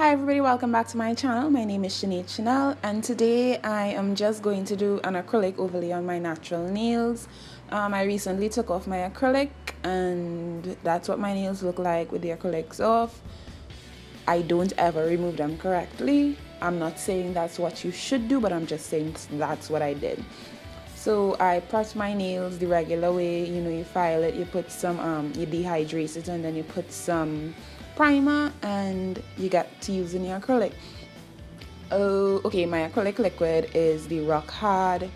Hi everybody, welcome back to my channel. My name is Chanel and today I am just going to do an acrylic overlay on my natural nails. I recently took off my acrylic and that's what my nails look like with the acrylics off. I don't ever remove them correctly. I'm not saying that's what you should do, but I'm just saying that's what I did. So I press my nails the regular way. You file it, you put some, you dehydrate it, and then you put some primer and you get to using your acrylic. Oh, okay, my acrylic liquid is the Rock Hard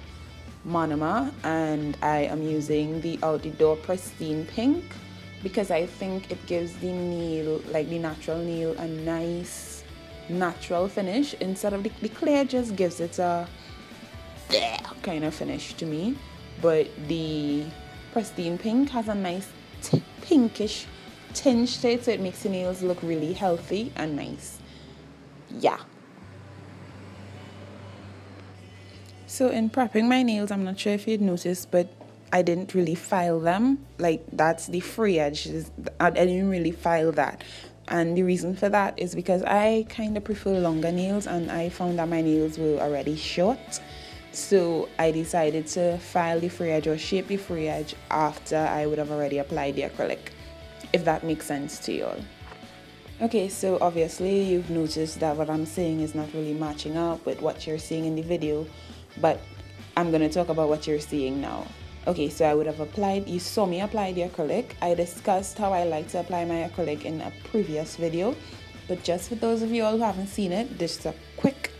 Monomer and I am using the Outdoor Pristine Pink because I think it gives the nail, like the natural nail, a nice natural finish instead of the clear just gives it a kind of finish to me, but the Pristine Pink has a nice pinkish tinge to it, so it makes your nails look really healthy and nice. Yeah. So in prepping my nails, I'm not sure if you'd noticed, but I didn't really file them. Like, that's the free edge. I didn't really file that. And the reason for that is because I kind of prefer longer nails and I found that my nails were already short. So I decided to file the free edge or shape the free edge after I would have already applied the acrylic, if that makes sense to you all. Okay, so obviously you've noticed that what I'm saying is not really matching up with what you're seeing in the video, but I'm going to talk about what you're seeing now. Okay, so I would have applied, you saw me apply the acrylic. I discussed how I like to apply my acrylic in a previous video, but just for those of you all who haven't seen it, just a quick,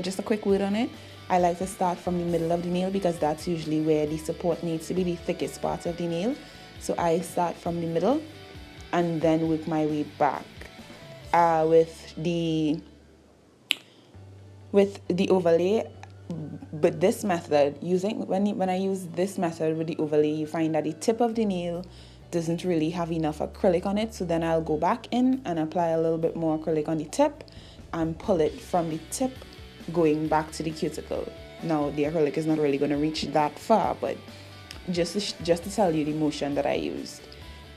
just a quick word on it. I like to start from the middle of the nail because that's usually where the support needs to be, the thickest part of the nail. So I start from the middle and then work my way back. With the overlay, but this method, when I use this method with the overlay, you find that the tip of the nail doesn't really have enough acrylic on it. So then I'll go back in and apply a little bit more acrylic on the tip and pull it from the tip going back to the cuticle. Now the acrylic is not really going to reach that far, but just to tell you the motion that I used.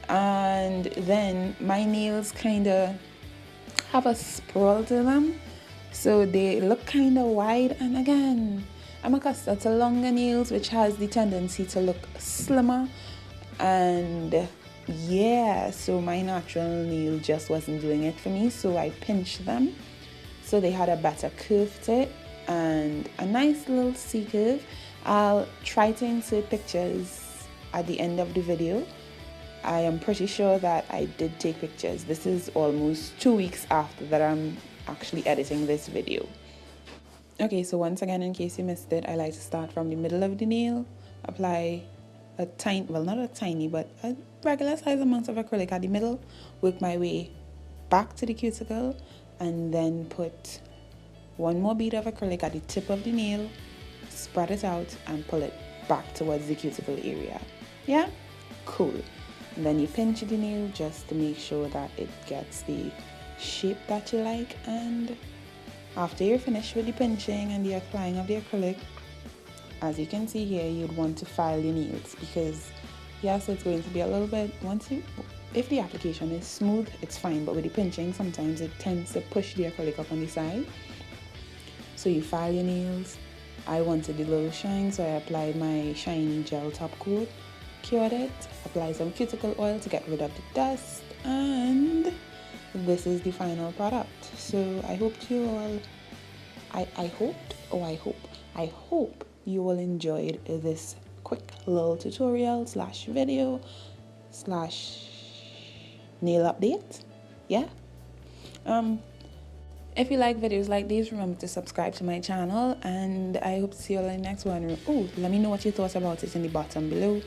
And then my nails kind of have a sprawl to them, so they look kind of wide, and again, I'm accustomed to longer nails which has the tendency to look slimmer, and yeah, so my natural nail just wasn't doing it for me, so I pinched them so they had a better curve to it and a nice little C curve. I'll try to insert pictures at the end of the video. I am pretty sure that I did take pictures. This is almost 2 weeks after that I'm actually editing this video. Okay, so once again, in case you missed it, I like to start from the middle of the nail, apply a tiny, well, not a tiny, but a regular size amount of acrylic at the middle, work my way back to the cuticle, and then put one more bead of acrylic at the tip of the nail, spread it out, and pull it back towards the cuticle area. Yeah? Cool. And then you pinch the nail just to make sure that it gets the shape that you like. And after you're finished with the pinching and the applying of the acrylic, as you can see here, you'd want to file your nails because yes, it's going to be a little bit, if the application is smooth, it's fine, but with the pinching, sometimes it tends to push the acrylic up on the side. So you file your nails. I wanted the little shine, so I applied my shiny gel top coat, cured it, applied some cuticle oil to get rid of the dust, and this is the final product. So I hope you all, I hope you all enjoyed this quick little tutorial / video / nail update. Yeah. If you like videos like these, remember to subscribe to my channel, and I hope to see you all in the next one. Oh, let me know what you thought about it in the bottom below.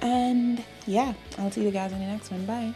And yeah, I'll see you guys in the next one. Bye.